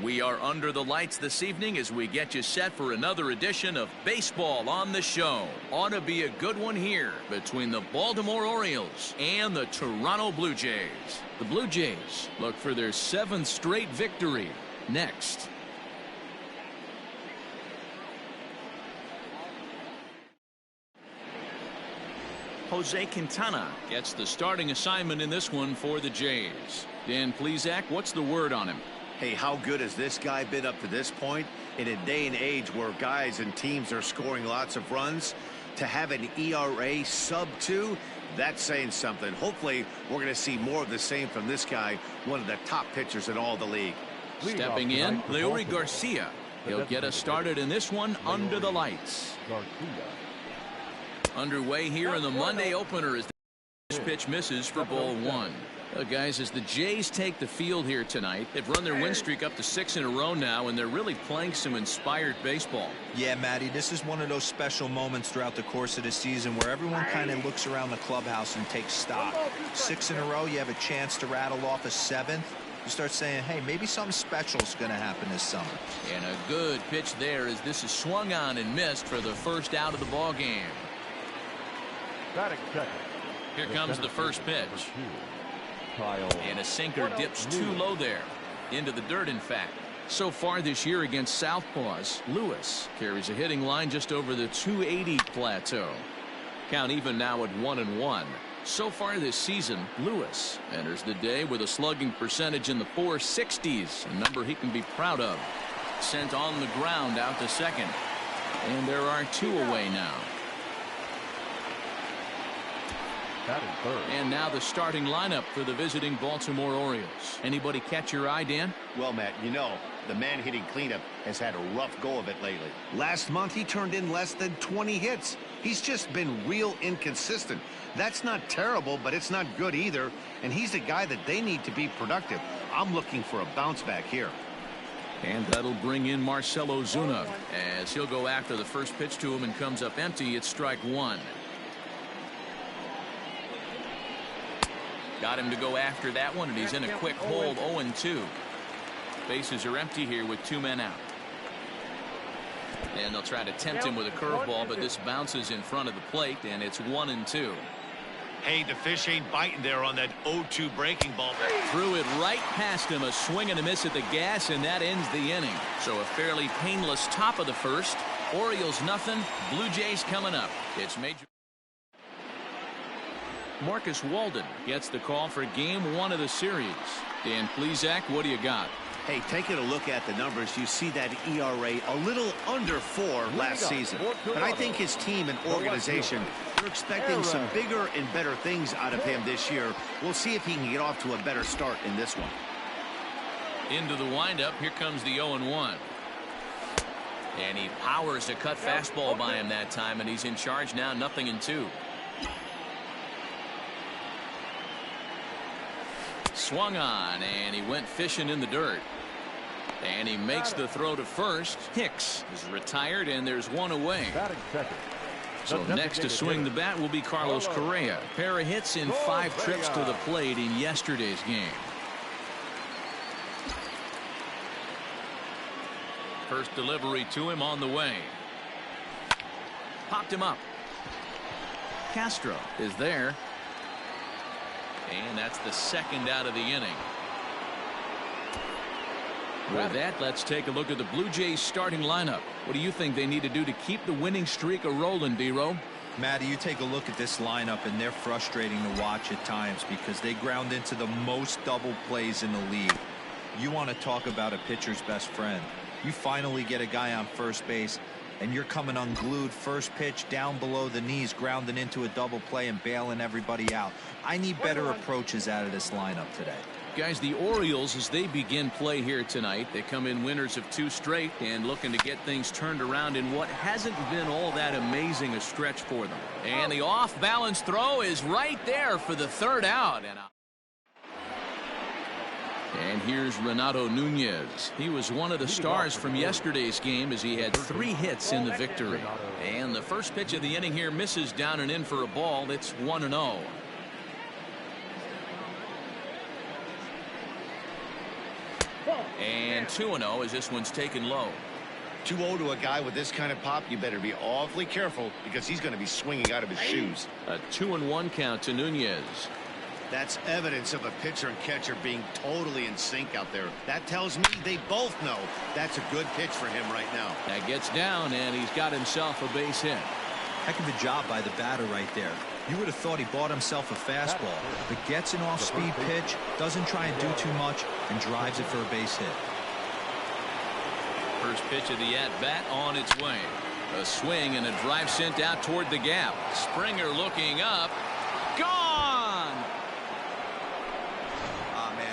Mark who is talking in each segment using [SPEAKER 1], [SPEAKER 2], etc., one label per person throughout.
[SPEAKER 1] We are under the lights this evening as we get you set for another edition of Baseball on the Show. Ought to be a good one here between the Baltimore Orioles and the Toronto Blue Jays. The Blue Jays look for their 7th straight victory next. Jose Quintana gets the starting assignment in this one for the Jays. Dan Plesac, what's the word on him?
[SPEAKER 2] Hey, how good has this guy been up to this point? In a day and age where guys and teams are scoring lots of runs, to have an ERA sub 2, that's saying something. Hopefully, we're going to see more of the same from this guy, one of the top pitchers in all the league.
[SPEAKER 1] Stepping in, Leury Garcia. He'll get us started in this one under the lights. Underway here in the Monday opener as this pitch misses for ball 1. Guys, as the Jays take the field here tonight, they've run their win streak up to 6 in a row now, and they're really playing some inspired baseball.
[SPEAKER 3] Yeah, Matty, this is one of those special moments throughout the course of the season where everyone kind of looks around the clubhouse and takes stock. 6 in a row, you have a chance to rattle off a 7th. You start saying, hey, maybe something special is going to happen this summer.
[SPEAKER 1] And a good pitch there as this is swung on and missed for the first out of the ball game. Here comes the first pitch. And a sinker dips too low there. Into the dirt, in fact. So far this year against Southpaws, Lewis carries a hitting line just over the 280 plateau. Count even now at 1-1. So far this season, Lewis enters the day with a slugging percentage in the 460s, a number he can be proud of. Sent on the ground out to second. And there are 2 away now. And now the starting lineup for the visiting Baltimore Orioles. Anybody catch your eye, Dan?
[SPEAKER 2] Well, Matt, you know, the man hitting cleanup has had a rough go of it lately. Last month, he turned in less than 20 hits. He's just been real inconsistent. That's not terrible, but it's not good either. And he's the guy that they need to be productive. I'm looking for a bounce back here.
[SPEAKER 1] And that'll bring in Marcell Ozuna as he'll go after the first pitch to him and comes up empty. It's strike 1. Got him to go after that one, and he's in a quick hold. 0-2. Bases are empty here with 2 men out. And they'll try to tempt him with a curveball, but this bounces in front of the plate, and it's 1-2.
[SPEAKER 2] Hey, the fish ain't biting there on that 0-2 breaking ball.
[SPEAKER 1] Threw it right past him, a swing and a miss at the gas, and that ends the inning. So a fairly painless top of the first. Orioles nothing. Blue Jays coming up. It's Major. Marcus Walden gets the call for game 1 of the series. Dan Plesac, what do you got?
[SPEAKER 2] Hey, taking a look at the numbers, you see that ERA a little under 4 last season. But I think his team and organization are expecting some bigger and better things out of him this year. We'll see if he can get off to a better start in this one.
[SPEAKER 1] Into the windup, here comes the 0-1. And he powers a cut fastball by him that time, and he's in charge now, 0-2. Swung on, and he went fishing in the dirt. And he makes the throw to first. Hicks is retired, and there's 1 away. So next to swing the bat will be Carlos Correa. Pair of hits in 5 trips to the plate in yesterday's game. First delivery to him on the way. Popped him up. Castro is there. And that's the 2nd out of the inning. With that, let's take a look at the Blue Jays starting lineup. What do you think they need to do to keep the winning streak a-rolling, D-Row?
[SPEAKER 3] Matty, you take a look at this lineup, and they're frustrating to watch at times because they ground into the most double plays in the league. You want to talk about a pitcher's best friend. You finally get a guy on first base, and you're coming unglued. First pitch down below the knees, grounding into a double play and bailing everybody out. I need better approaches out of this lineup today.
[SPEAKER 1] Guys, the Orioles, as they begin play here tonight, they come in winners of 2 straight and looking to get things turned around in what hasn't been all that amazing a stretch for them. And the off-balance throw is right there for the 3rd out. And here's Renato Nunez. He was one of the stars from yesterday's game as he had 3 hits in the victory. And the first pitch of the inning here misses down and in for a ball. It's 1-0. And 2-0 as this one's taken low.
[SPEAKER 2] 2-0 to a guy with this kind of pop, you better be awfully careful because he's going to be swinging out of his shoes.
[SPEAKER 1] A 2-1 count to Nunez.
[SPEAKER 2] That's evidence of a pitcher and catcher being totally in sync out there. That tells me they both know that's a good pitch for him right now.
[SPEAKER 1] That gets down, and he's got himself a base hit.
[SPEAKER 3] Heck of a job by the batter right there. You would have thought he bought himself a fastball, but gets an off-speed pitch, doesn't try and do too much, and drives it for a base hit.
[SPEAKER 1] First pitch of the at-bat on its way. A swing and a drive sent out toward the gap. Springer looking up. Gone!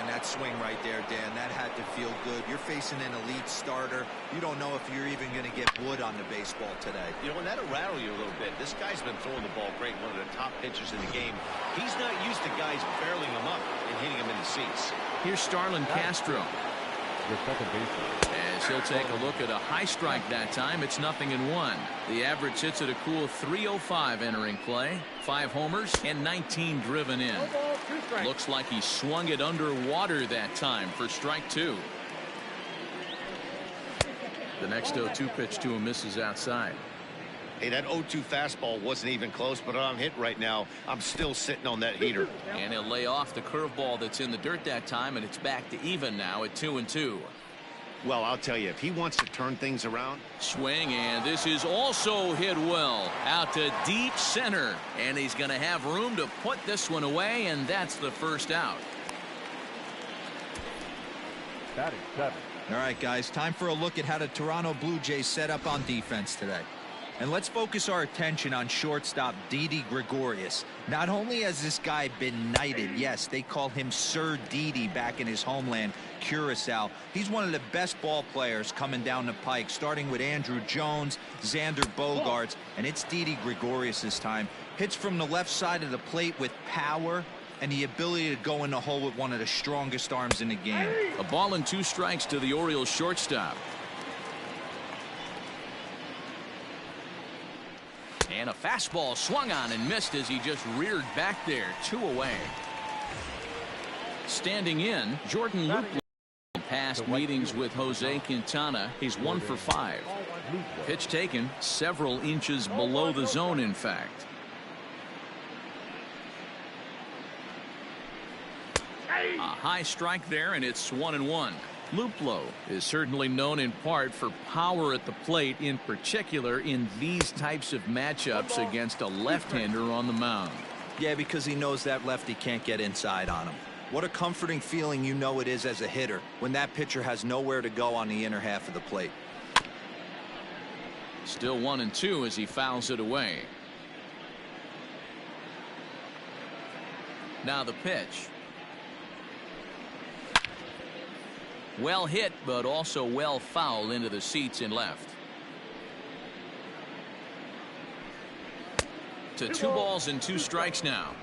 [SPEAKER 3] That swing right there, Dan, that had to feel good. You're facing an elite starter. You don't know if you're even going to get wood on the baseball today.
[SPEAKER 2] You know, and that'll rattle you a little bit. This guy's been throwing the ball great, one of the top pitchers in the game. He's not used to guys barreling him up and hitting him in the seats.
[SPEAKER 1] Here's Starlin Castro.
[SPEAKER 4] Your second baseman.
[SPEAKER 1] As he'll take a look at a high strike that time. It's 0-1. The average hits at a cool .305 entering play. 5 homers and 19 driven in. Looks like he swung it underwater that time for strike 2. The next 0-2 pitch to him misses outside.
[SPEAKER 2] Hey, that 0-2 fastball wasn't even close, but I'm hit right now. I'm still sitting on that heater.
[SPEAKER 1] And he'll lay off the curveball that's in the dirt that time, and it's back to even now at 2-2.
[SPEAKER 2] Well, I'll tell you, if he wants to turn things around.
[SPEAKER 1] Swing, and this is also hit well out to deep center, and he's going to have room to put this one away, and that's the first out.
[SPEAKER 4] Batting 7.
[SPEAKER 3] All right, guys, time for a look at how the Toronto Blue Jays set up on defense today. And let's focus our attention on shortstop Didi Gregorius. Not only has this guy been knighted, yes, they call him Sir Didi back in his homeland, Curacao. He's one of the best ball players coming down the pike, starting with Andrew Jones, Xander Bogaerts, and it's Didi Gregorius this time. Hits from the left side of the plate with power and the ability to go in the hole with one of the strongest arms in the game.
[SPEAKER 1] A ball and 2 strikes to the Orioles shortstop. And a fastball swung on and missed as he just reared back there. 2 away. Standing in, Jordan Luplow. Past meetings with Jose Quintana, he's 1 for 5. Pitch taken several inches below the zone, in fact. A high strike there, and it's 1-1. Luplow is certainly known in part for power at the plate, in particular in these types of matchups against a left-hander on the mound.
[SPEAKER 3] Yeah, because he knows that lefty can't get inside on him. What a comforting feeling you know it is as a hitter when that pitcher has nowhere to go on the inner half of the plate.
[SPEAKER 1] Still 1-2 as he fouls it away. Now the pitch. Well hit, but also well fouled into the seats in left. To 2 balls and 2 strikes now.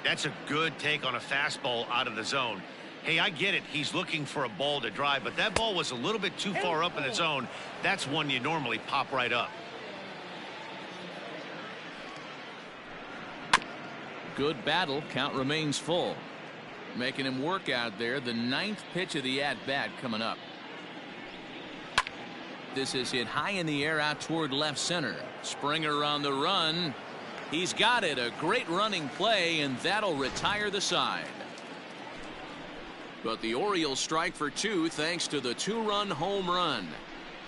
[SPEAKER 2] That's a good take on a fastball out of the zone. Hey, I get it. He's looking for a ball to drive, but that ball was a little bit too far up in the zone. That's one you normally pop right up.
[SPEAKER 1] Good battle. Count remains full. Making him work out there. The 9th pitch of the at-bat coming up. This is hit high in the air out toward left center. Springer on the run. He's got it. A great running play, and that'll retire the side. But the Orioles strike for 2 thanks to the 2-run home run.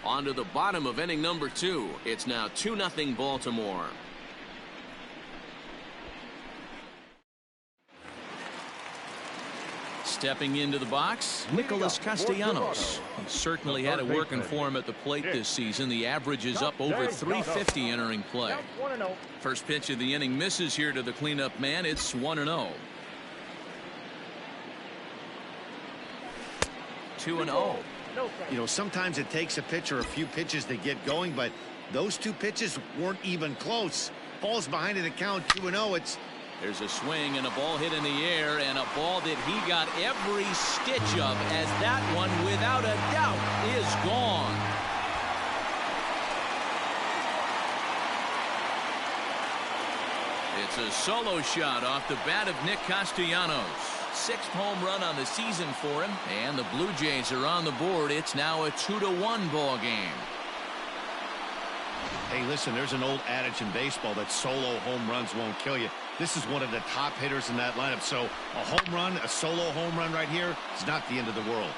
[SPEAKER 1] On to the bottom of inning number 2. It's now 2-0 Baltimore. Stepping into the box, Nicholas Castellanos. He certainly had it working for him at the plate this season. The average is up over 350 entering play. First pitch of the inning misses here to the cleanup man. It's 1-0. 2-0.
[SPEAKER 2] You know, sometimes it takes a pitcher a few pitches to get going, but those 2 pitches weren't even close. Ball's behind in the count, 2-0.
[SPEAKER 1] There's a swing and a ball hit in the air, and a ball that he got every stitch of, as that one, without a doubt, is gone. It's a solo shot off the bat of Nick Castellanos. Sixth home run on the season for him, and the Blue Jays are on the board. It's now a 2-1 ball game.
[SPEAKER 2] Hey, listen, there's an old adage in baseball that solo home runs won't kill you. This is one of the top hitters in that lineup, so a home run, a solo home run right here is not the end of the world.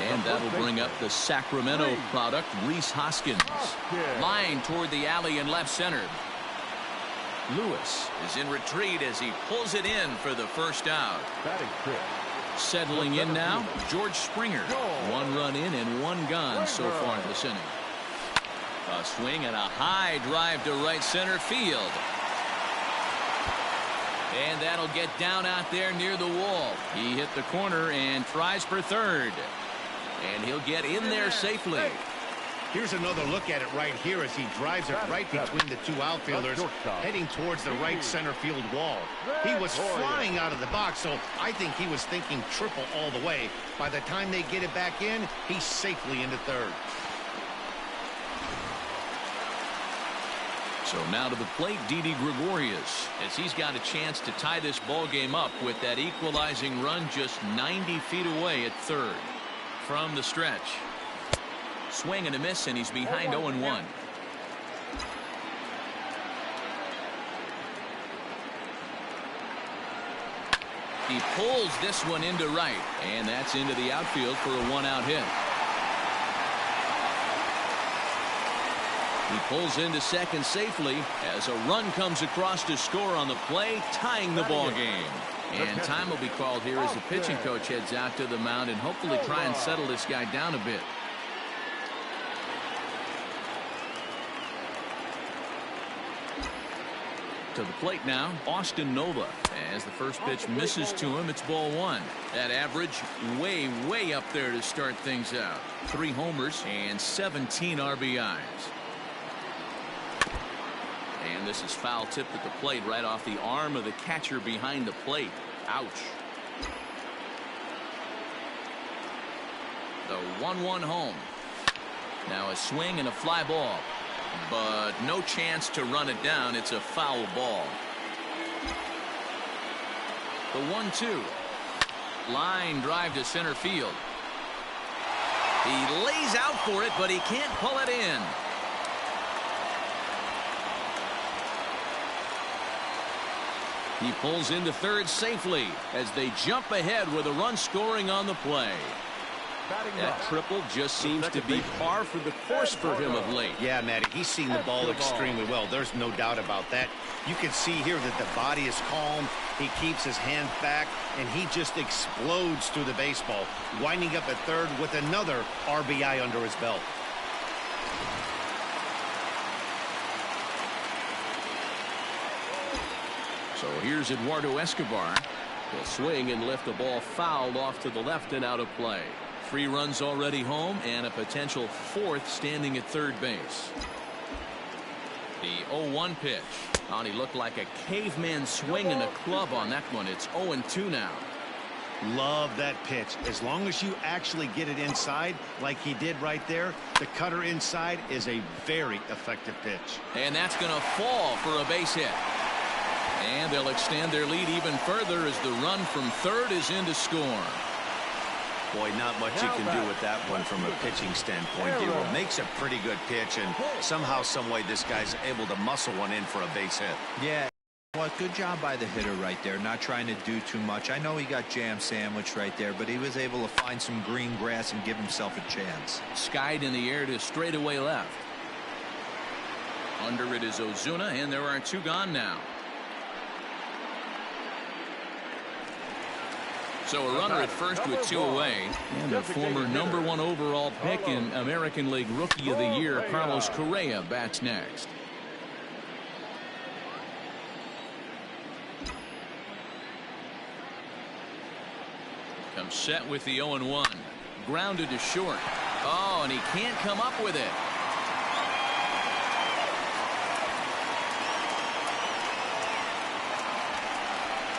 [SPEAKER 1] And that'll bring up the Sacramento product, Rhys Hoskins. Line toward the alley in left center. Lewis is in retreat as he pulls it in for the first out. Settling in now, George Springer. 1 run in and 1 gone so far this inning. A swing and a high drive to right center field. And that'll get down out there near the wall. He hit the corner and tries for third. And he'll get in there safely.
[SPEAKER 2] Here's another look at it right here as he drives it right between the two outfielders, heading towards the right center field wall. He was flying out of the box, so I think he was thinking triple all the way. By the time they get it back in, he's safely into third.
[SPEAKER 1] So now to the plate, Didi Gregorius, as he's got a chance to tie this ball game up with that equalizing run just 90 feet away at third. From the stretch. Swing and a miss, and he's behind 0-1. He pulls this one into right, and that's into the outfield for a 1-out hit. He pulls into second safely as a run comes across to score on the play, tying the ball game. And time will be called here as the pitching coach heads out to the mound and hopefully try and settle this guy down a bit. To the plate now, Austin Nova. As the first pitch misses to him, it's ball 1. That average way up there to start things out. 3 homers and 17 RBIs. And this is foul tipped at the plate right off the arm of the catcher behind the plate. Ouch. The 1-1 home. Now a swing and a fly ball. But no chance to run it down. It's a foul ball. The 1-2. Line drive to center field. He lays out for it, but he can't pull it in. He pulls into third safely as they jump ahead with a run scoring on the play. That triple just seems to be par for the course for him of late.
[SPEAKER 2] Yeah, Matty, he's seeing the ball extremely well. There's no doubt about that. You can see here that the body is calm. He keeps his hands back, and he just explodes through the baseball, winding up at third with another RBI under his belt.
[SPEAKER 1] So here's Eduardo Escobar. He'll swing and lift the ball fouled off to the left and out of play. 3 runs already home and a potential 4th standing at third base. The 0-1 pitch. Oh, he looked like a caveman swinging a club on that one. It's 0-2 now.
[SPEAKER 2] Love that pitch. As long as you actually get it inside like he did right there, the cutter inside is a very effective pitch.
[SPEAKER 1] And that's going to fall for a base hit. And they'll extend their lead even further as the run from third is in to score.
[SPEAKER 2] Boy, not much you can do with that one from a pitching standpoint. He makes a pretty good pitch, and somehow, some way, this guy's able to muscle one in for a base hit.
[SPEAKER 3] Yeah, well, good job by the hitter right there, not trying to do too much. I know he got jam sandwiched right there, but he was able to find some green grass and give himself a chance.
[SPEAKER 1] Skied in the air to straightaway left. Under it is Ozuna, and there are 2 gone now. So a runner at first with 2 away. And the former #1 overall pick in American League Rookie of the Year, Carlos Correa, bats next. Comes set with the 0-1. Grounded to short. Oh, and he can't come up with it.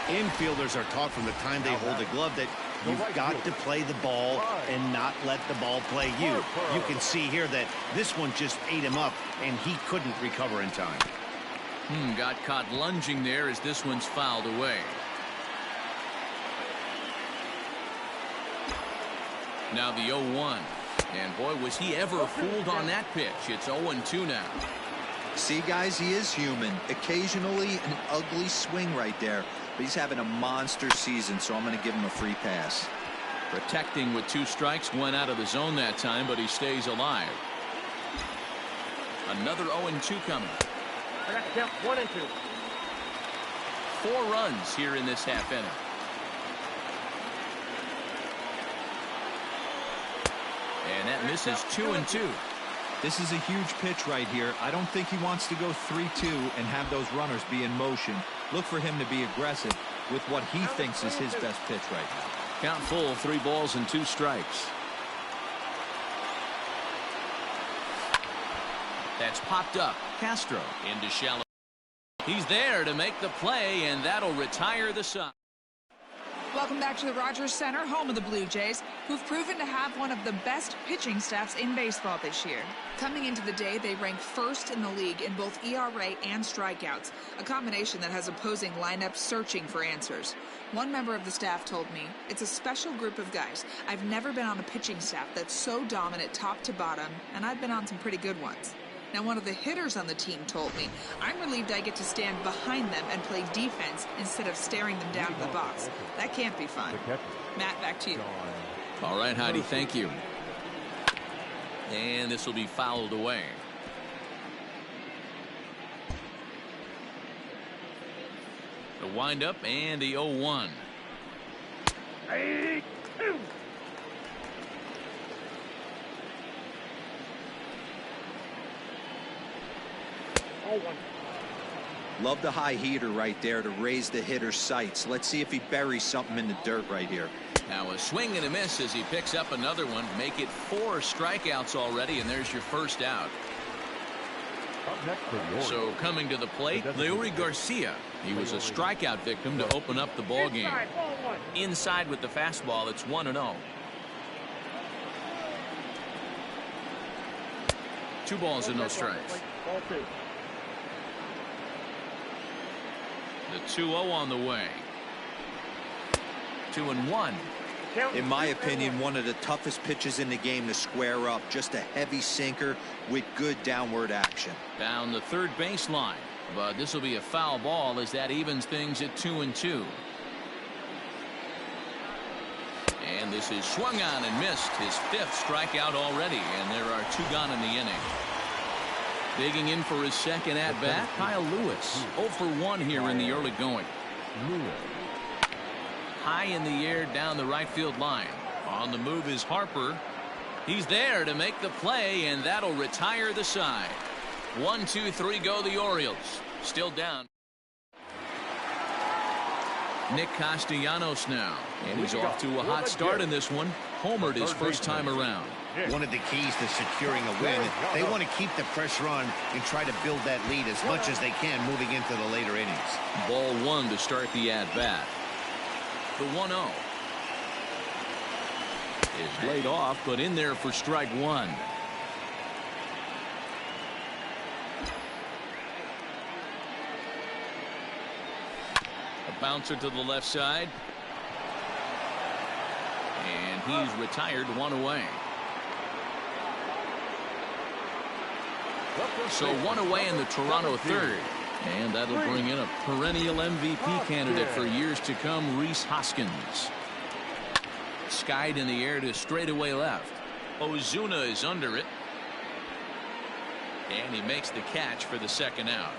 [SPEAKER 2] Infielders are taught from the time they hold the glove that You've got to play the ball and not let the ball play you. You can see here that this one just ate him up, and he couldn't recover in time.
[SPEAKER 1] Got caught lunging there as this one's fouled away. Now the 0-1. And boy, was he ever fooled on that pitch. It's 0-2 now.
[SPEAKER 3] See, guys, he is human. Occasionally an ugly swing right there. But he's having a monster season, so I'm going to give him a free pass.
[SPEAKER 1] Protecting with 2 strikes, went out of the zone that time, but he stays alive. Another 0-2 coming.
[SPEAKER 4] I got to count 1 and 2.
[SPEAKER 1] 4 runs here in this half inning. And that misses 2-2.
[SPEAKER 3] This is a huge pitch right here. I don't think he wants to go 3-2 and have those runners be in motion. Look for him to be aggressive with what he thinks is his best pitch right now.
[SPEAKER 1] Count full, 3 balls and 2 strikes. That's popped up. Castro into shallow. He's there to make the play, and that'll retire the side.
[SPEAKER 5] Welcome back to the Rogers Center, home of the Blue Jays, who've proven to have one of the best pitching staffs in baseball this year. Coming into the day, they rank first in the league in both ERA and strikeouts, a combination that has opposing lineups searching for answers. One member of the staff told me, "It's a special group of guys. I've never been on a pitching staff that's so dominant top to bottom, and I've been on some pretty good ones." Now, one of the hitters on the team told me, "I'm relieved I get to stand behind them and play defense instead of staring them down to the box. That can't be fun." Matt, back to you.
[SPEAKER 1] All right, Heidi, thank you. And this will be fouled away. The windup and the 0-1.
[SPEAKER 4] 3-2.
[SPEAKER 3] Love the high heater right there to raise the hitter's sights. Let's see if he buries something in the dirt right here.
[SPEAKER 1] Now a swing and a miss as he picks up another one. Make it 4 strikeouts already, and there's your first out.
[SPEAKER 4] Up next for the Orioles.
[SPEAKER 1] So coming to the plate, Leury Garcia. He was a strikeout victim to open up the ball game. Inside with the fastball, it's 1-0. 2 balls and no strikes.
[SPEAKER 4] Ball 2.
[SPEAKER 1] The 2-0 on the way. 2-1.
[SPEAKER 3] In my opinion, one of the toughest pitches in the game to square up. Just a heavy sinker with good downward action.
[SPEAKER 1] Down the third baseline. But this will be a foul ball as that evens things at 2-2. And this is swung on and missed. His 5th strikeout already. And there are 2 gone in the inning. Digging in for his second at-bat, Kyle Lewis. 0 for 1 here in the early going. High in the air down the right field line. On the move is Harper. He's there to make the play, and that'll retire the side. 1, 2, 3 go the Orioles. Still down. Nick Castellanos now. And he's off to a hot start in this one. Homered his first time around.
[SPEAKER 2] One of the keys to securing a win, they want to keep the pressure on and try to build that lead as much as they can moving into the later innings.
[SPEAKER 1] Ball 1 to start the at-bat. The 1-0 is laid off, but in there for strike 1. A bouncer to the left side. And he's retired, 1 away. So 1 away in the Toronto third. And that'll bring in a perennial MVP candidate for years to come, Rhys Hoskins. Skied in the air to straightaway left. Ozuna is under it. And he makes the catch for the second out.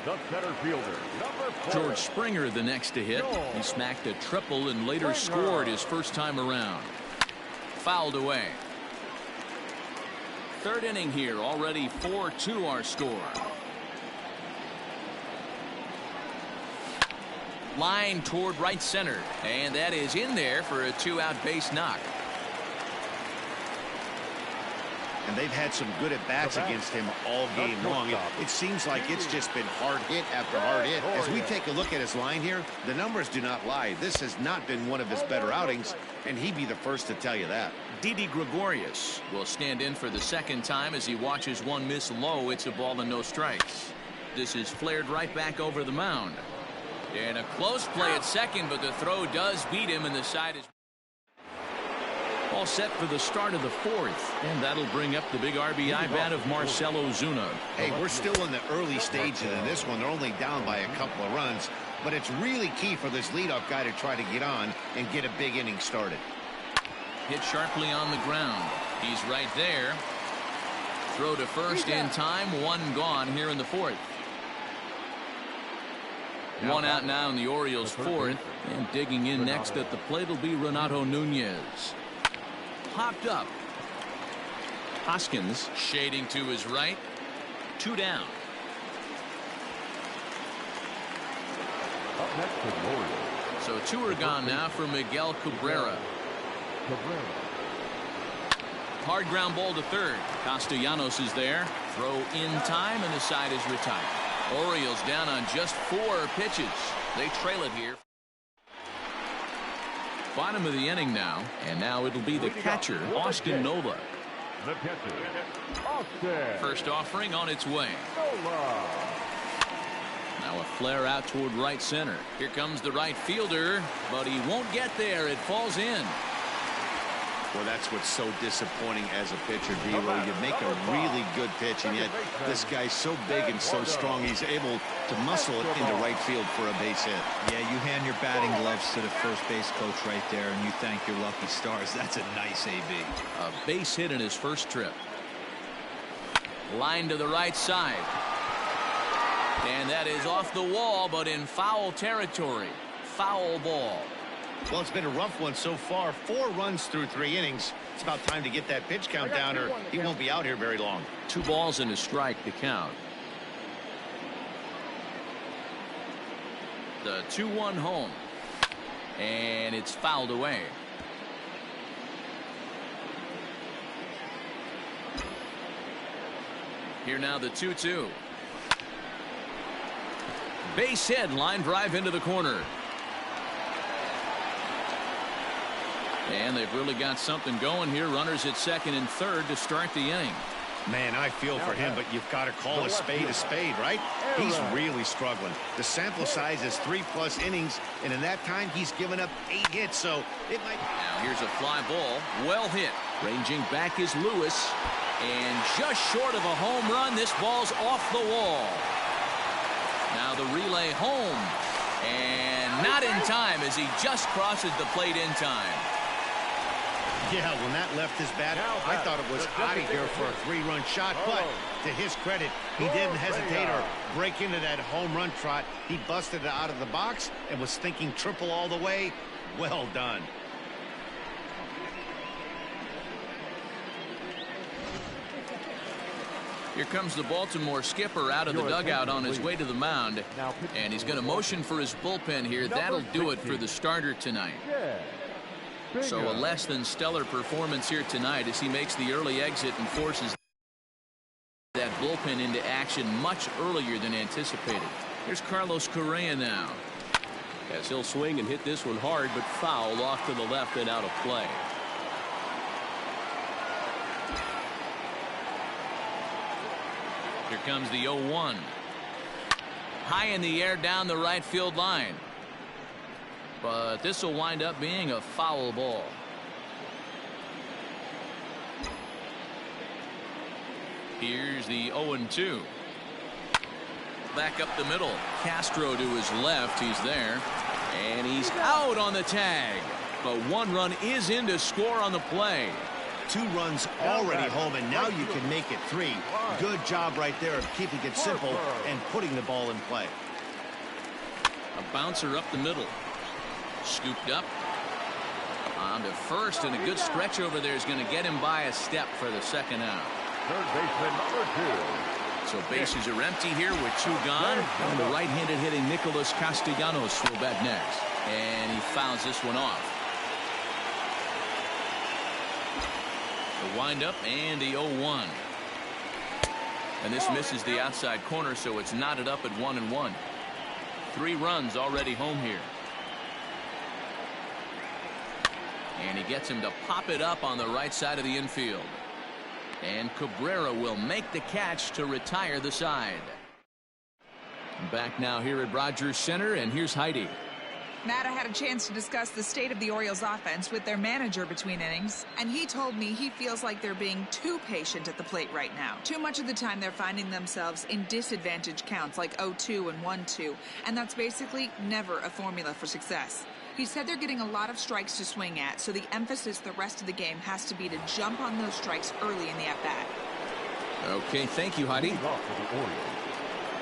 [SPEAKER 4] The center fielder, number 4.
[SPEAKER 1] George Springer the next to hit. He smacked a triple and later scored his first time around. Fouled away. Third inning here, already 4-2 our score. Line toward right center, and that is in there for a 2-out base knock.
[SPEAKER 2] and they've had some good at-bats against him all game long. It seems like it's just been hard hit after hard hit. As we take a look at his line here, the numbers do not lie. This has not been one of his better outings, and he'd be the first to tell you that.
[SPEAKER 1] Didi Gregorius will stand in for the second time as he watches one miss low. It's a ball and no strikes. This is flared right back over the mound. And a close play at second, but the throw does beat him, and the side is all set for the start of the fourth, and that'll bring up the big RBI bat of Marcell Ozuna.
[SPEAKER 2] Hey, we're still in the early stages of this one. They're only down by a couple of runs, but it's really key for this leadoff guy to try to get on and get a big inning started.
[SPEAKER 1] Hit sharply on the ground. He's right there. Throw to first in time. One gone here in the fourth. One out now in the Orioles' fourth, and digging in next at the plate will be Renato Nunez. Popped up. Hoskins shading to his right. 2 down.
[SPEAKER 4] Up next for the Orioles.
[SPEAKER 1] So 2 are gone now for Miguel Cabrera. Hard ground ball to third. Castellanos is there. Throw in time, and the side is retired. Orioles down on just 4 pitches. They trail it here. Bottom of the inning now, and now it'll be the catcher, Austin Nola.
[SPEAKER 4] The catcher, Austin.
[SPEAKER 1] First offering on its way.
[SPEAKER 4] Nola.
[SPEAKER 1] Now a flare out toward right center. Here comes the right fielder, but he won't get there. It falls in.
[SPEAKER 2] Well, that's what's so disappointing as a pitcher, D-Roll. You make a really good pitch, and yet this guy's so big and so strong, he's able to muscle it into right field for a base hit.
[SPEAKER 3] Yeah, you hand your batting gloves to the first base coach right there, and you thank your lucky stars. That's a nice AB.
[SPEAKER 1] A base hit in his first trip. Line to the right side. And that is off the wall, but in foul territory. Foul ball.
[SPEAKER 2] Well, it's been a rough one so far. 4 runs through 3 innings. It's about time to get that pitch count down, or he won't be out here very long.
[SPEAKER 1] 2 balls and a strike to count. The 2-1 home. And it's fouled away. Here now the 2-2. Base hit, line drive into the corner. And they've really got something going here. Runners at second and third to start the inning.
[SPEAKER 2] Man, I feel for him, but you've got to call a spade, right? He's really struggling. The sample size is 3+ innings, and in that time, he's given up 8 hits, so it might...
[SPEAKER 1] Now here's a fly ball. Well hit. Ranging back is Lewis. And just short of a home run, this ball's off the wall. Now the relay home. And not in time as he just crosses the plate in time.
[SPEAKER 2] Yeah, when that left his bat, I thought it was out of here for a 3-run shot, but to his credit, he didn't hesitate or break into that home run trot. He busted it out of the box and was thinking triple all the way. Well done.
[SPEAKER 1] Here comes the Baltimore skipper out of the dugout on his way to the mound, and he's going to motion for his bullpen here. That'll do it for the starter tonight. So a less than stellar performance here tonight as he makes the early exit and forces that bullpen into action much earlier than anticipated. Here's Carlos Correa now, as he'll swing and hit this one hard, but foul off to the left and out of play. Here comes the 0-1. High in the air down the right field line. But this will wind up being a foul ball. Here's the 0-2. Back up the middle. Castro to his left. He's there. And he's out on the tag. But 1 run is in to score on the play.
[SPEAKER 2] 2 runs already home, and now you can make it 3. Good job right there of keeping it simple and putting the ball in play.
[SPEAKER 1] A bouncer up the middle. Scooped up. On to first, and a good stretch over there is going to get him by a step for the second out.
[SPEAKER 4] Third baseman number 2.
[SPEAKER 1] So bases are empty here with 2 gone. And the right-handed hitting Nicholas Castellanos will bat next. And he fouls this one off. The windup and the 0-1. And this misses the outside corner, so it's knotted up at 1-1. 3 runs already home here. And he gets him to pop it up on the right side of the infield. And Cabrera will make the catch to retire the side. Back now here at Rogers Center, and here's Heidi.
[SPEAKER 5] Matt, I had a chance to discuss the state of the Orioles offense with their manager between innings, and he told me he feels like they're being too patient at the plate right now. Too much of the time they're finding themselves in disadvantage counts like 0-2 and 1-2, and that's basically never a formula for success. He said they're getting a lot of strikes to swing at, so the emphasis the rest of the game has to be to jump on those strikes early in the at-bat.
[SPEAKER 1] Okay, thank you, Heidi.
[SPEAKER 4] Leading off for the Orioles,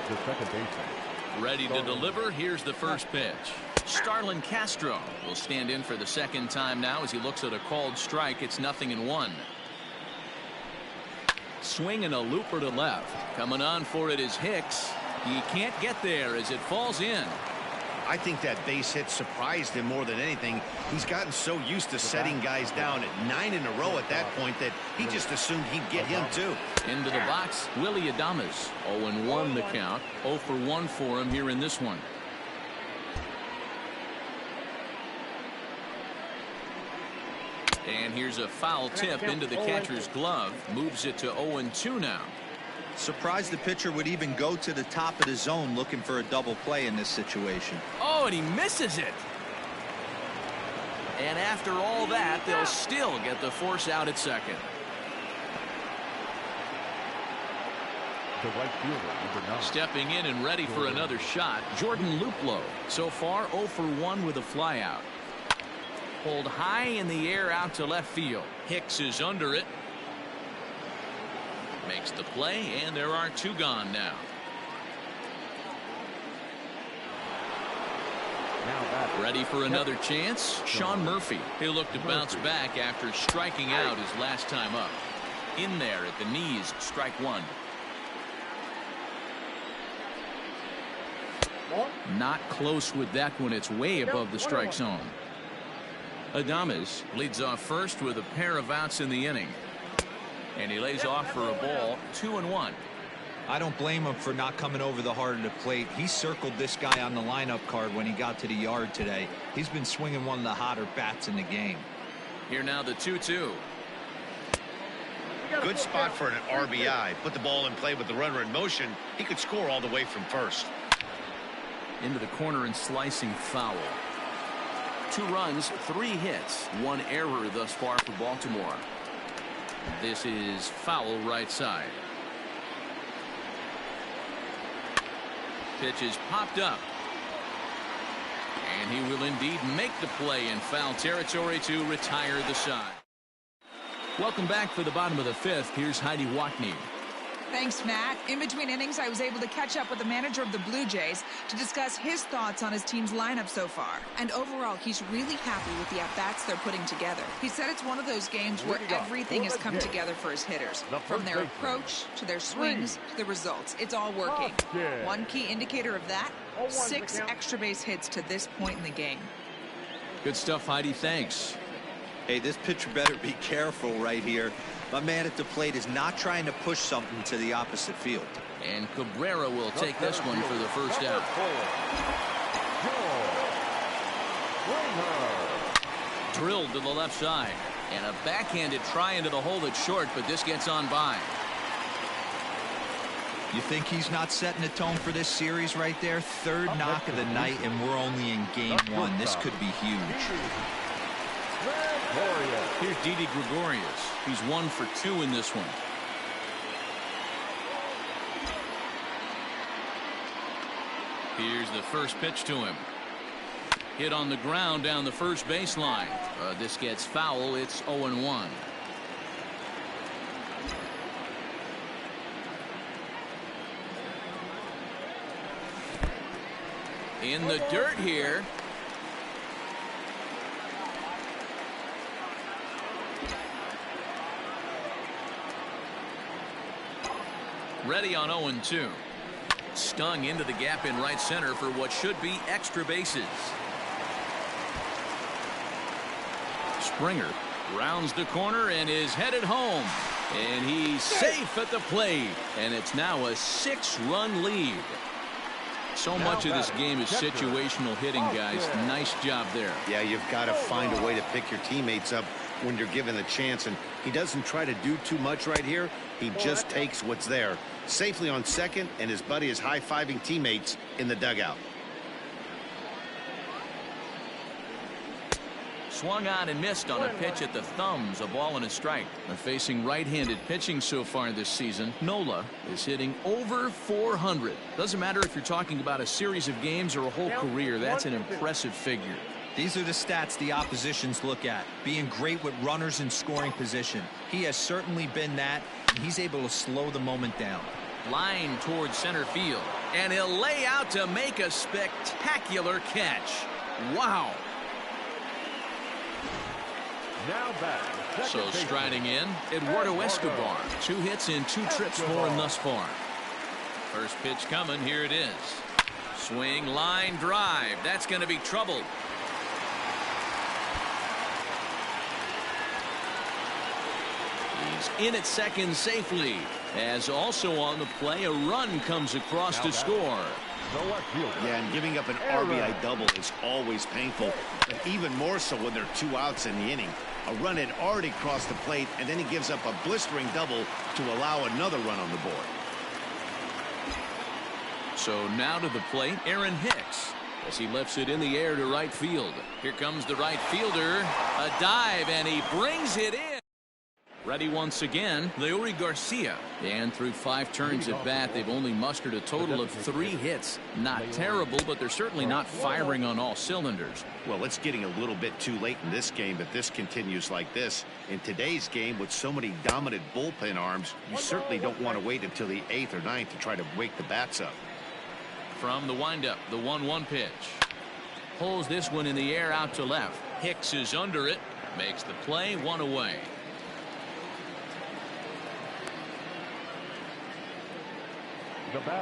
[SPEAKER 4] the second baseman.
[SPEAKER 1] Ready to deliver. Here's the first pitch. Starlin Castro will stand in for the second time now as he looks at a called strike. It's 0-1. Swing and a looper to left. Coming on for it is Hicks. He can't get there as it falls in.
[SPEAKER 2] I think that base hit surprised him more than anything. He's gotten so used to setting guys down at 9 in a row at that point that he just assumed he'd get him too.
[SPEAKER 1] Into the box, Willie Adames. 0-1 the count. 0 for 1 for him here in this one. And here's a foul tip into the catcher's glove. Moves it to 0-2 now.
[SPEAKER 3] Surprised the pitcher would even go to the top of the zone looking for a double play in this situation.
[SPEAKER 1] Oh, and he misses it. And after all that, they'll still get the force out at second.
[SPEAKER 4] The right fielder, number 9.
[SPEAKER 1] Stepping in and ready for another shot, Jordan Luplow. So far 0 for 1 with a flyout. Pulled high in the air out to left field. Hicks is under it. Makes the play, and there are 2 gone now. Ready for another chance? Sean Murphy. He'll look to bounce back after striking out his last time up. In there at the knees, strike 1. Not close with that one. It's way above the strike zone. Adames leads off first with a pair of outs in the inning. And he lays off for a ball. 2-1.
[SPEAKER 3] I don't blame him for not coming over the heart of the plate. He circled this guy on the lineup card when he got to the yard today. He's been swinging one of the hotter bats in the game.
[SPEAKER 1] Here now the 2-2.
[SPEAKER 2] Good spot for an RBI. Put the ball in play with the runner in motion. He could score all the way from first.
[SPEAKER 1] Into the corner and slicing foul. 2 runs, 3 hits, 1 error thus far for Baltimore. This is foul right side. Pitch is popped up. And he will indeed make the play in foul territory to retire the side. Welcome back for the bottom of the 5th. Here's Heidi Watney.
[SPEAKER 5] Thanks, Matt. In between innings, I was able to catch up with the manager of the Blue Jays to discuss his thoughts on his team's lineup so far. And overall, he's really happy with the at-bats they're putting together. He said it's one of those games where everything has come together for his hitters. From their approach, to their swings, to the results. It's all working. One key indicator of that, 6 extra base hits to this point in the game.
[SPEAKER 1] Good stuff, Heidi. Thanks.
[SPEAKER 3] Hey, this pitcher better be careful right here. My man at the plate is not trying to push something to the opposite field.
[SPEAKER 1] And Cabrera will take this one for the first out. Drilled to the left side. And a backhanded try into the hole that's short, but this gets on by.
[SPEAKER 3] You think he's not setting the tone for this series right there? 3rd knock of the night, and we're only in game 1. This could be huge.
[SPEAKER 1] Here's Didi Gregorius. He's 1 for 2 in this one. Here's the first pitch to him. Hit on the ground down the first baseline. This gets foul. It's 0-1. In the dirt here. Ready on 0-2. Stung into the gap in right center for what should be extra bases. Springer Rounds the corner and is headed home. And he's safe at the plate. And it's now a 6-run lead. So much of this game is situational hitting, guys. Nice job there.
[SPEAKER 2] Yeah, you've got to find a way to pick your teammates up when you're given the chance. And he doesn't try to do too much right here. He just takes what's there. Safely on second, and his buddy is high-fiving teammates in the dugout.
[SPEAKER 1] Swung on and missed on a pitch at the thumbs. A ball and a strike. Facing right-handed pitching so far this season, Nola is hitting over 400. Doesn't matter if you're talking about a series of games or a whole career. That's an impressive figure.
[SPEAKER 3] These are the stats the oppositions look at. Being great with runners in scoring position. He has certainly been that, and he's able to slow the moment down.
[SPEAKER 1] Line towards center field. And he'll lay out to make a spectacular catch. Wow.
[SPEAKER 4] Now back.
[SPEAKER 1] So striding in, Eduardo Escobar. 2 hits in 2 trips for him thus far. First pitch coming. Here it is. Swing, line, drive. That's going to be trouble. He's in at second safely. As also on the play, a run comes across to score.
[SPEAKER 2] Yeah, and giving up an RBI double is always painful, but even more so when there are 2 outs in the inning. A run had already crossed the plate, and then he gives up a blistering double to allow another run on the board.
[SPEAKER 1] So now to the plate, Aaron Hicks, as he lifts it in the air to right field. Here comes the right fielder. A dive, and he brings it in. Ready once again, Leury Garcia. And through 5 turns at bat, they've only mustered a total of 3 hits. Not terrible, but they're certainly not firing on all cylinders.
[SPEAKER 2] Well, it's getting a little bit too late in this game if this continues like this. In today's game, with so many dominant bullpen arms, you certainly don't want to wait until the 8th or 9th to try to wake the bats up.
[SPEAKER 1] From the windup, the 1-1 pitch. Pulls this one in the air out to left. Hicks is under it. Makes the play, 1 away.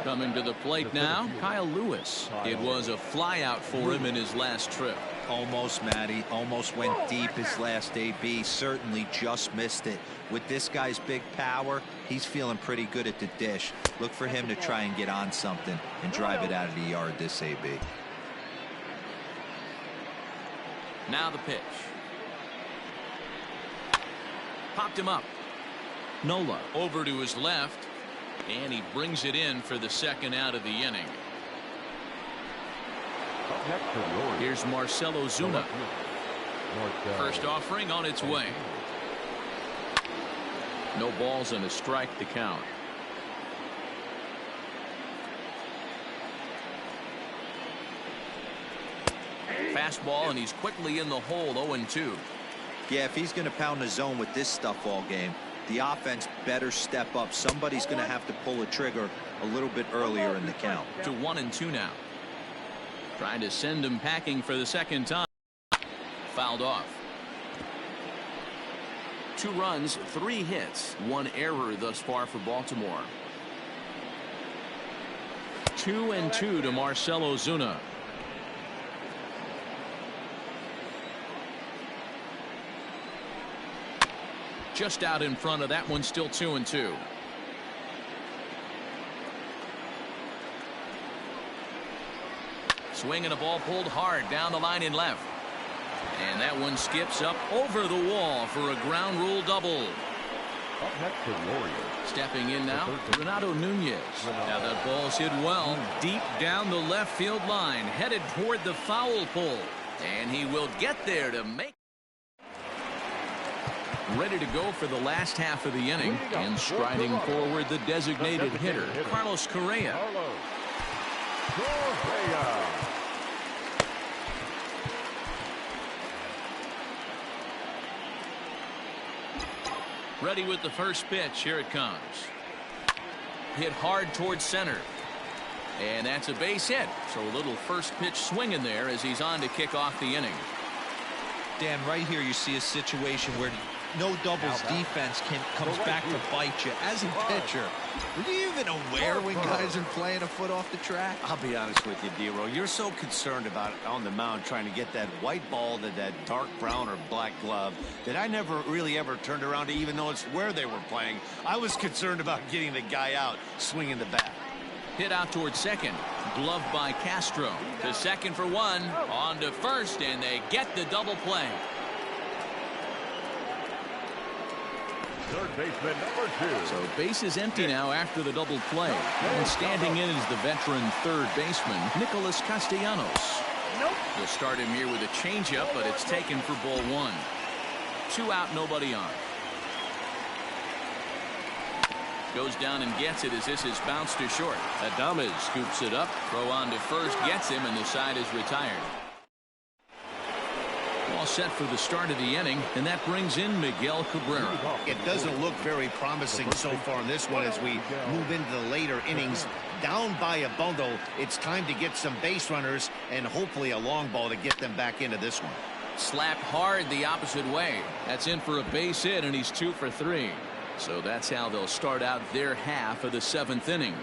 [SPEAKER 1] Coming to the plate now, Kyle Lewis. It was a flyout for him in his last trip.
[SPEAKER 3] Almost, Matty. Almost went deep his last AB. Certainly just missed it. With this guy's big power, he's feeling pretty good at the dish. Look for him to try and get on something and drive it out of the yard this AB.
[SPEAKER 1] Now the pitch. Popped him up. Nola over to his left. And he brings it in for the 2nd out of the inning. Here's Marcell Ozuna. First offering on its way. No balls and a strike to count. Fastball, and he's quickly in the hole. 0-2.
[SPEAKER 3] Yeah, if he's going to pound the zone with this stuff all game, the offense better step up. Somebody's going to have to pull a trigger a little bit earlier in the count.
[SPEAKER 1] To 1-2 now. Trying to send him packing for the 2nd time. Fouled off. 2 runs, 3 hits, 1 error thus far for Baltimore. 2-2 to Marcell Ozuna. Just out in front of that one, still 2-2. Swinging a ball pulled hard down the line in left. And that one skips up over the wall for a ground rule double.
[SPEAKER 4] Up next for the Orioles.
[SPEAKER 1] Stepping in now, Renato Nunez. Now that ball's hit well, deep down the left field line, headed toward the foul pole. And he will get there to make. Ready to go for the last half of the inning, and striding forward the designated hitter, Carlos Correa. Ready with the first pitch. Here it comes. Hit hard towards center. And that's a base hit. So a little first pitch swing in there as he's on to kick off the inning.
[SPEAKER 3] Dan, right here you see a situation where no doubles defense comes back to bite you. As a pitcher, were you even aware when guys are playing a foot off the track?
[SPEAKER 2] I'll be honest with you, D-Row. You're so concerned about on the mound trying to get that white ball to that dark brown or black glove that I never really ever turned around to even notice where they were playing. I was concerned about getting the guy out swinging the bat.
[SPEAKER 1] Hit out towards second. Glove by Castro. To second for one. On to first, and they get the double play.
[SPEAKER 4] Third baseman number 2.
[SPEAKER 1] So base is empty now after the double play. And standing in is the veteran third baseman, Nicholas Castellanos. They'll start him here with a changeup, but it's taken for ball 1. 2 out, nobody on. Goes down and gets it as this is bounced to short. Adames scoops it up. Throw on to first, gets him, and the side is retired. All set for the start of the inning, and that brings in Miguel Cabrera.
[SPEAKER 2] It doesn't look very promising so far in this one as we move into the later innings. Down by a bundle, it's time to get some base runners and hopefully a long ball to get them back into this one.
[SPEAKER 1] Slapped hard the opposite way. That's in for a base hit, and he's 2 for 3. So that's how they'll start out their half of the 7th inning.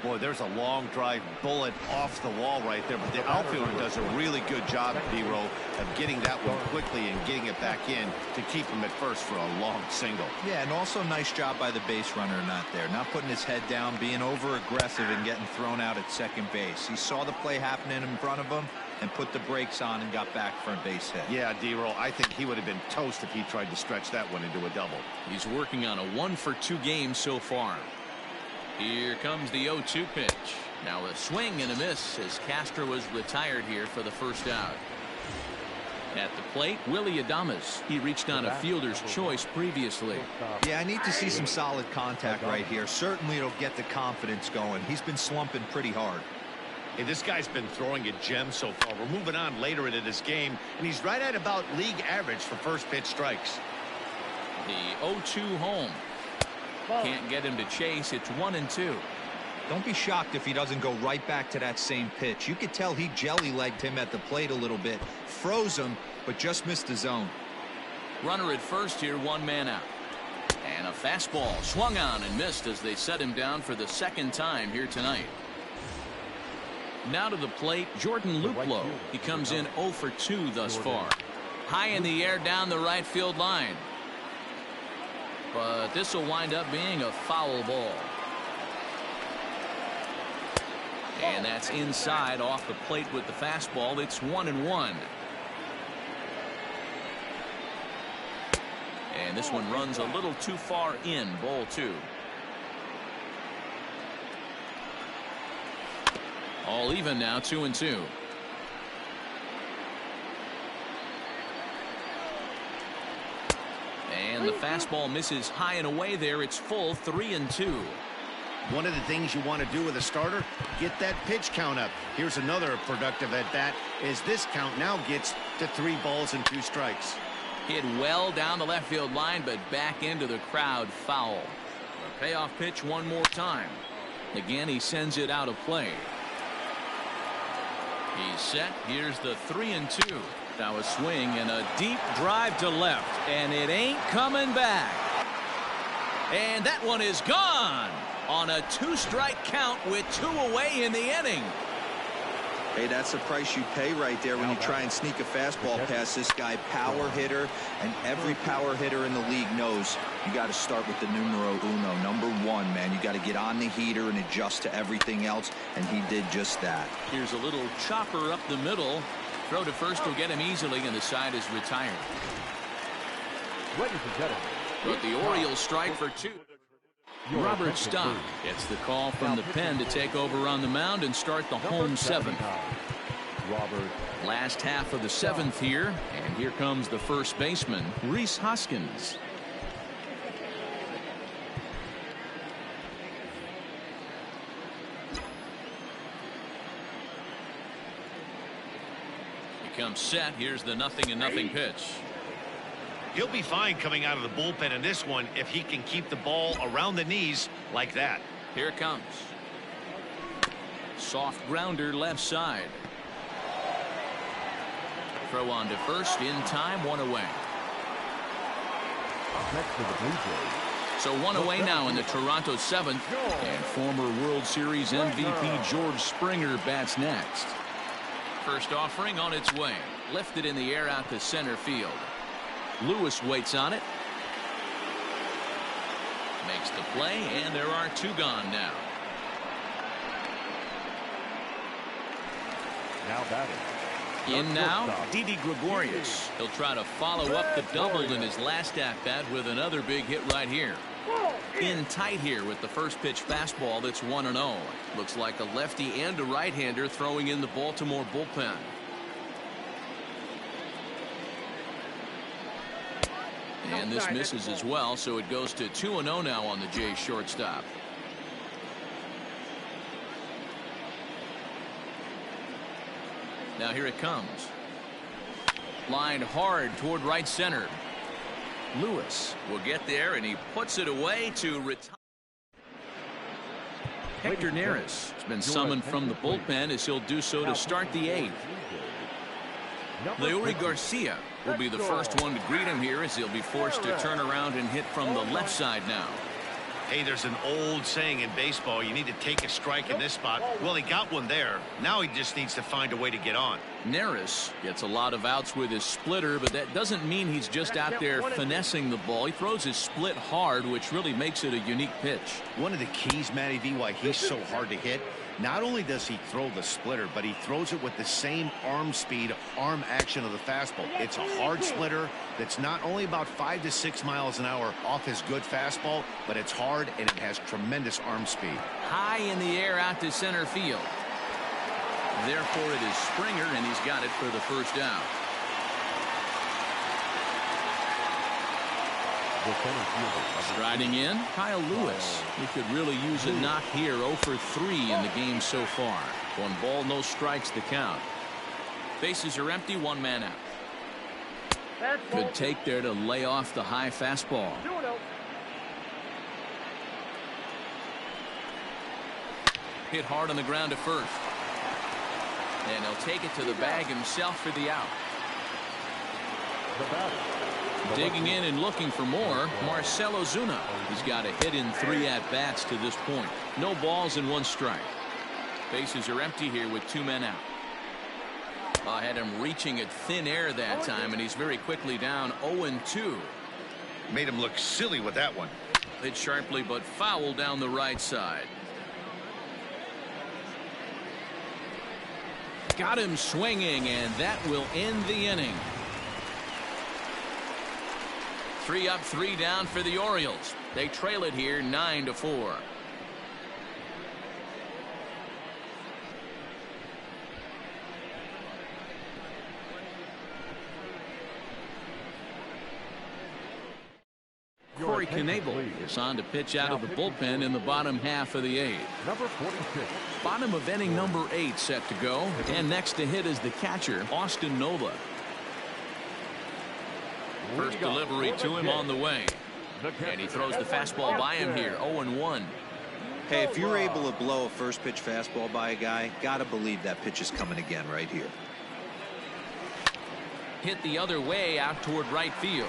[SPEAKER 2] Boy, there's a long drive bullet off the wall right there, but the outfielder does a really good job, D-Row, of getting that one quickly and getting it back in to keep him at first for a long single.
[SPEAKER 3] Yeah, and also nice job by the base runner not there. Not putting his head down, being over-aggressive and getting thrown out at second base. He saw the play happening in front of him and put the brakes on and got back for a base hit.
[SPEAKER 2] Yeah, D-Row, I think he would have been toast if he tried to stretch that one into a double.
[SPEAKER 1] He's working on a 1-for-2 game so far. Here comes the 0-2 pitch. Now a swing and a miss as Castro is retired here for the first out. At the plate, Willie Adames. He reached on a fielder's choice previously.
[SPEAKER 3] Yeah, I need to see some solid contact right here. Certainly it'll get the confidence going. He's been slumping pretty hard.
[SPEAKER 2] Hey, this guy's been throwing a gem so far. We're moving on later into this game, and he's right at about league average for first pitch strikes.
[SPEAKER 1] The 0-2 home. Can't get him to chase. It's 1-2.
[SPEAKER 3] Don't be shocked if he doesn't go right back to that same pitch. You could tell he jelly-legged him at the plate a little bit. Froze him, but just missed the zone.
[SPEAKER 1] Runner at first here, 1 man out. And a fastball swung on and missed as they set him down for the 2nd time here tonight. Now to the plate, Jordan Luplow. He comes in 0 for 2 thus far. High in the air down the right field line. But this will wind up being a foul ball. And that's inside off the plate with the fastball. It's 1-1. And this one runs a little too far in, ball 2. All even now, 2-2. And the fastball misses high and away there. It's full, 3-2.
[SPEAKER 2] One of the things you want to do with a starter, get that pitch count up. Here's another productive at bat as this count now gets to 3 balls and 2 strikes.
[SPEAKER 1] Hit well down the left field line, but back into the crowd, foul. A payoff pitch one more time. Again, he sends it out of play. He's set. Here's the 3-2. Now a swing and a deep drive to left, and it ain't coming back. And that one is gone on a 2-strike count with 2 away in the inning.
[SPEAKER 3] Hey, that's the price you pay right there when you try and sneak a fastball past this guy. Power hitter, and every power hitter in the league knows you got to start with the numero uno, number 1, man. You got to get on the heater and adjust to everything else, and he did just that.
[SPEAKER 1] Here's a little chopper up the middle. Throw to first will get him easily, and the side is retired.
[SPEAKER 4] Ladies and gentlemen,
[SPEAKER 1] But the Orioles strike for 2. Robert Stock gets the call from the pen to take over on the mound and start the home 7th. Last half of the 7th here, and here comes the first baseman, Rhys Hoskins. He comes set. Here's the 0-0 pitch.
[SPEAKER 2] He'll be fine coming out of the bullpen in this one if he can keep the ball around the knees like that.
[SPEAKER 1] Here it comes. Soft grounder left side. Throw on to first in time, 1 away.
[SPEAKER 4] Next to the Blue Jays.
[SPEAKER 1] So one away now in the Toronto 7th, and former World Series MVP George Springer bats next. First offering on its way, lifted in the air out to center field. Lewis waits on it, makes the play, and there are two gone now.
[SPEAKER 4] Now batting.
[SPEAKER 1] In now, Didi Gregorius. He'll try to follow up the double in his last at-bat with another big hit right here. In tight here with the first pitch fastball that's 1-0. Looks like a lefty and a right-hander throwing in the Baltimore bullpen. And this misses as well, so it goes to 2-0 now on the Jays shortstop. Now here it comes. Lined hard toward right center. Lewis will get there, and he puts it away to retire. Hector Neris has been summoned from the bullpen as he'll do so to start the 8th. Leury Garcia will be the first one to greet him here as he'll be forced to turn around and hit from the left side now.
[SPEAKER 2] Hey, there's an old saying in baseball, you need to take a strike in this spot. Well, he got one there. Now he just needs to find a way to get on.
[SPEAKER 1] Neris gets a lot of outs with his splitter, but that doesn't mean he's just out there finessing the ball. He throws his split hard, which really makes it a unique pitch.
[SPEAKER 2] One of the keys, Matty V, why he's so hard to hit, not only does he throw the splitter, but he throws it with the same arm speed, arm action of the fastball. It's a hard splitter that's not only about 5 to 6 miles an hour off his good fastball, but it's hard and it has tremendous arm speed.
[SPEAKER 1] High in the air out to center field. Therefore, it is Springer, and he's got it for the first out. Striding in, Kyle Lewis. He could really use a knock here. 0 for 3 in the game so far. 1 ball, no strikes the count. Bases are empty, 1 man out. Good take there to lay off the high fastball. Hit hard on the ground to first. And he'll take it to the bag himself for the out. Digging in and looking for more, Marcell Ozuna. He's got a hit in 3 at-bats to this point. No balls and 1 strike. Bases are empty here with 2 men out. I had him reaching at thin air that time, and he's very quickly down 0-2.
[SPEAKER 2] Made him look silly with that one.
[SPEAKER 1] Hit sharply but foul down the right side. Got him swinging, and that will end the inning. 3 up, 3 down for the Orioles. They trail it here 9-4. Corey Knebel is on to pitch out of the bullpen in the bottom half of the 8th.
[SPEAKER 4] Number 46.
[SPEAKER 1] Bottom of inning number 8 set to go, and next to hit is the catcher, Austin Nola. First delivery to him on the way, and he throws the fastball by him here. 0-1.
[SPEAKER 3] Hey, if you're able to blow a first pitch fastball by a guy, gotta believe that pitch is coming again right here.
[SPEAKER 1] Hit the other way out toward right field.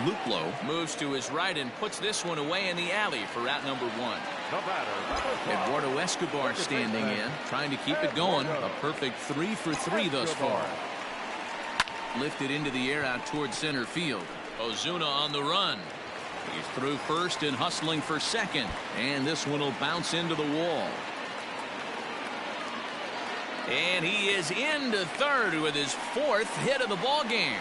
[SPEAKER 1] Luplow moves to his right and puts this one away in the alley for out number 1. Eduardo Escobar standing in, trying to keep it going. A perfect 3 for 3 thus far. Lifted into the air out toward center field. Ozuna on the run. He's through first and hustling for second, and this one will bounce into the wall. And he is into third with his 4th hit of the ball game.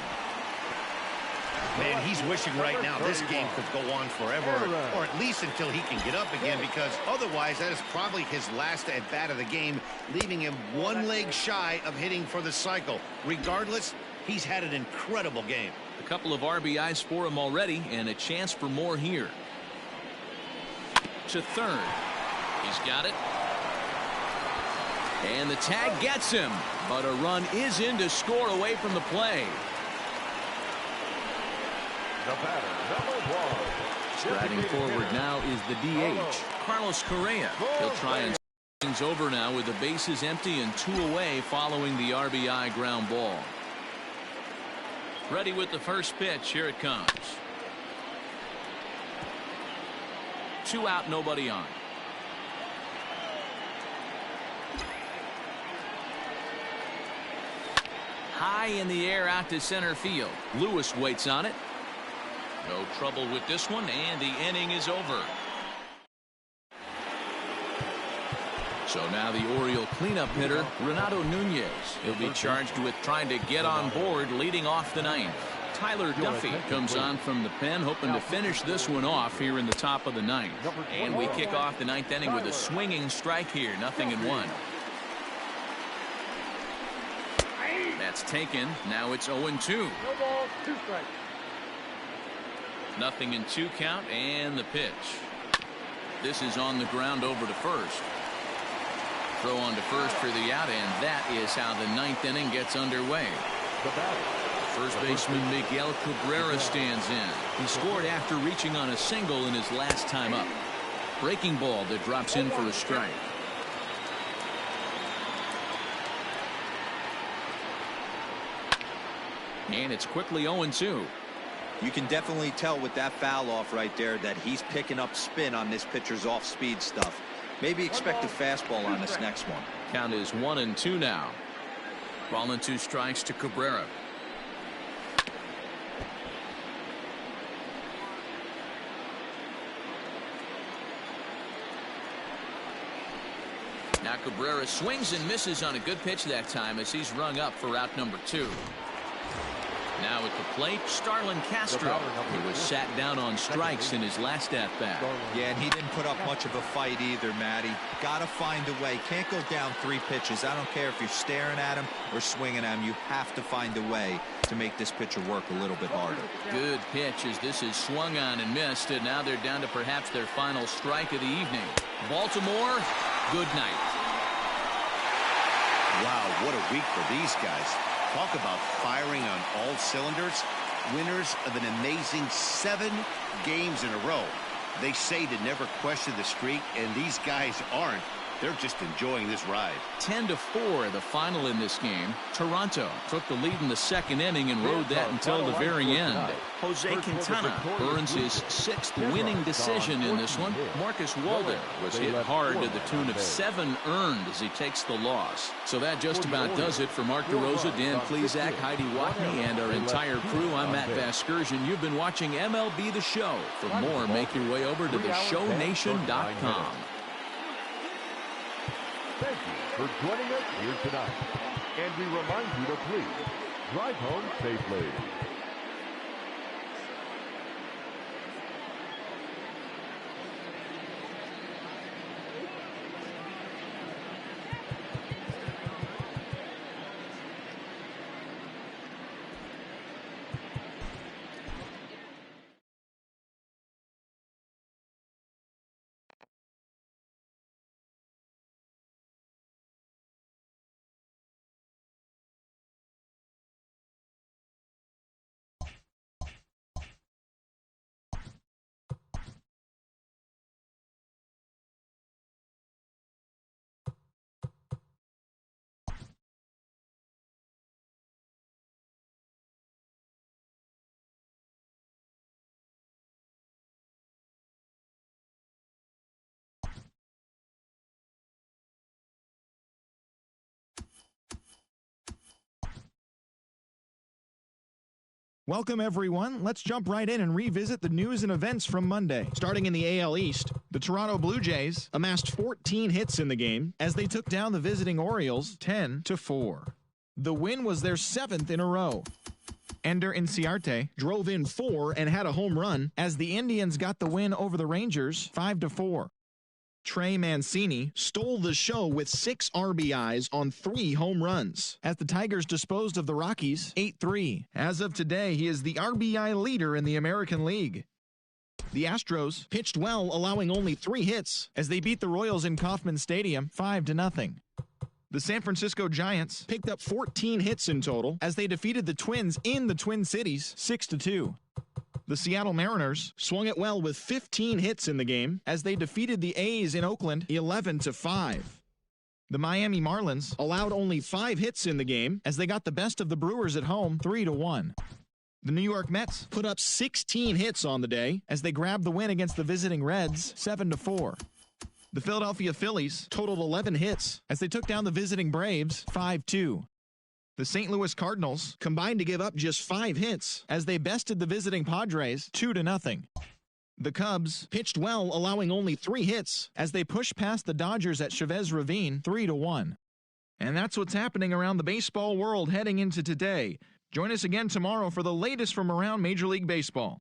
[SPEAKER 2] Man, he's wishing right now this game could go on forever, or at least until he can get up again, because otherwise that is probably his last at-bat of the game, leaving him 1 leg shy of hitting for the cycle. Regardless, he's had an incredible game.
[SPEAKER 1] A couple of RBIs for him already, and a chance for more here. To third. He's got it. And the tag gets him, but a run is in to score away from the play.
[SPEAKER 4] The batter, number 1.
[SPEAKER 1] Striding forward now is the DH, Carlos Correa. He'll try and things over now with the bases empty and 2 away following the RBI ground ball. Ready with the first pitch. Here it comes. 2 out, nobody on. High in the air out to center field. Lewis waits on it. No trouble with this one, and the inning is over. So now the Oriole cleanup hitter, Renato Nunez. He'll be charged with trying to get on board leading off the ninth. Tyler Duffy comes on from the pen, hoping to finish this one off here in the top of the ninth. And we kick off the ninth inning with a swinging strike here, 0-1. That's taken. Now it's 0-2. 0-2 count, and the pitch. This is on the ground over to first. Throw on to first for the out, and that is how the ninth inning gets underway. First baseman Miguel Cabrera stands in. He scored after reaching on a single in his last time up. Breaking ball that drops in for a strike. And it's quickly 0-2.
[SPEAKER 3] You can definitely tell with that foul off right there that he's picking up spin on this pitcher's off-speed stuff. Maybe expect a fastball on this next one.
[SPEAKER 1] Count is 1-2 now. Ball and 2 strikes to Cabrera. Now Cabrera swings and misses on a good pitch that time as he's rung up for out number 2. Now at the plate, Starlin Castro. He was sat down on strikes in his last at-bat.
[SPEAKER 3] Yeah, and he didn't put up much of a fight either, Matty. Got to find a way. Can't go down 3 pitches. I don't care if you're staring at him or swinging at him. You have to find a way to make this pitcher work a little bit harder.
[SPEAKER 1] Good pitch as this is swung on and missed, and now they're down to perhaps their final strike of the evening. Baltimore, good night.
[SPEAKER 2] Wow, what a week for these guys. Talk about firing on all cylinders. Winners of an amazing 7 games in a row. They say to never question the streak, and these guys aren't. They're just enjoying this ride.
[SPEAKER 1] 10-4 the final in this game. Toronto took the lead in the second inning and rode that until the very end. Jose Quintana earns his 6th winning decision in this one. Marcus Walden was hit hard to the tune of 7 earned as he takes the loss. So that just about does it for Mark DeRosa, Dan Plesac, Heidi Watney, and our entire crew. I'm Matt Vasgersian. You've been watching MLB The Show. For more, make your way over to theshownation.com.
[SPEAKER 4] Thank you for joining us here tonight. And we remind you to please drive home safely.
[SPEAKER 6] Welcome, everyone. Let's jump right in and revisit the news and events from Monday. Starting in the AL East, the Toronto Blue Jays amassed 14 hits in the game as they took down the visiting Orioles 10-4. The win was their 7th in a row. Ender Inciarte drove in 4 and had a home run as the Indians got the win over the Rangers 5-4. Trey Mancini stole the show with 6 RBIs on 3 home runs as the Tigers disposed of the Rockies 8-3. As of today, he is the RBI leader in the American League. The Astros pitched well, allowing only 3 hits as they beat the Royals in Kauffman Stadium 5-0. The San Francisco Giants picked up 14 hits in total as they defeated the Twins in the Twin Cities 6-2. The Seattle Mariners swung it well with 15 hits in the game as they defeated the A's in Oakland 11-5. The Miami Marlins allowed only 5 hits in the game as they got the best of the Brewers at home 3-1. The New York Mets put up 16 hits on the day as they grabbed the win against the visiting Reds 7-4. The Philadelphia Phillies totaled 11 hits as they took down the visiting Braves 5-2. The St. Louis Cardinals combined to give up just 5 hits as they bested the visiting Padres 2-0. The Cubs pitched well, allowing only 3 hits as they pushed past the Dodgers at Chavez Ravine 3-1. And that's what's happening around the baseball world heading into today. Join us again tomorrow for the latest from around Major League Baseball.